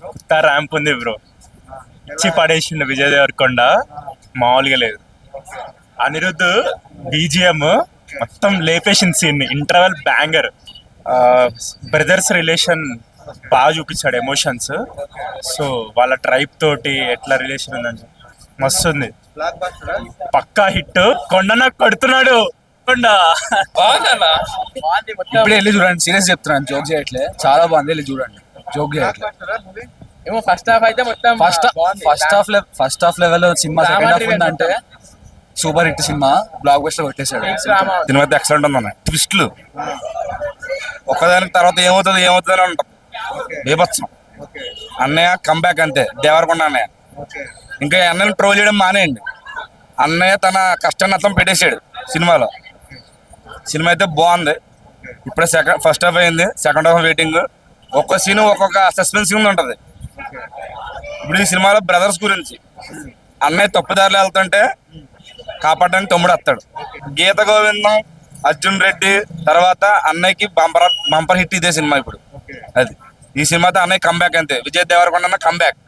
కొత్త ర్యాంప్ ఉంది బ్రో. ఇచ్చి పడేసిండు విజయ్ దేవరకొండ, మామూలుగా లేదు. అనిరుద్ధ్ బీజిఎం మొత్తం లేపేసింది scene. Interval banger. Brothers relation బాగా చూపించాడు, ఎమోషన్స్. సో వాళ్ళ ట్రైబ్ తోటి ఎట్లా రిలేషన్ ఉందని మస్తు ఉంది. పక్కా హిట్. కొండన కొడుతున్నాడు కొండ. బాగుందన్న, ఇప్పుడు వెళ్ళి చూడండి. సీరియస్ చెప్తున్నాను, జోక్ చేయట్లే. చాలా బాగుంది, వెళ్ళి చూడండి. జోక్ చేయట్లే. ఏమో ఫస్ట్ హాఫ్ అయితే మొత్తం first half level cinema. Second half ఉందంటే super hit cinema, blockbuster కొట్టేశాడు. సినిమా అయితే ఎక్సలెంట్ ఉందన్న. ట్విస్ట్లు ఒక్కదానికి తర్వాత ఏమవుతుంది అని ఉంటాం. బీభత్సం. అన్నయ్య కంబ్యాక్ అంతే, దేవరకొండ అన్నయ్య. ఇంకా అన్నయ్యని ట్రోల్ చేయడం మానేయండి. అన్నయ్య తన కష్టాన్ని అర్థం పెట్టేశాడు సినిమాలో. సినిమా అయితే బాగుంది. ఇప్పుడే ఫస్ట్ హాఫ్ అయింది, సెకండ్ హాఫ్ వెయిటింగ్. ఒక్కొక్క సీన్ ఒక్కొక్క సస్పెన్సింగ్ ఉంటుంది. ఇప్పుడు ఈ సినిమాలో బ్రదర్స్ గురించి, అన్నయ్య తప్పుదారిలో వెళ్తుంటే కాపాడడానికి తమ్ముడు వస్తాడు. గీత గోవిందం, అర్జున్ రెడ్డి తర్వాత అన్నయ్యకి బంపర్ హిట్ ఇదే సినిమా. ఇప్పుడు అది ఈ సినిమాతో అన్నయ్య కంబ్యాక్ అంతే. విజయ్ దేవరకొండ కంబ్యాక్.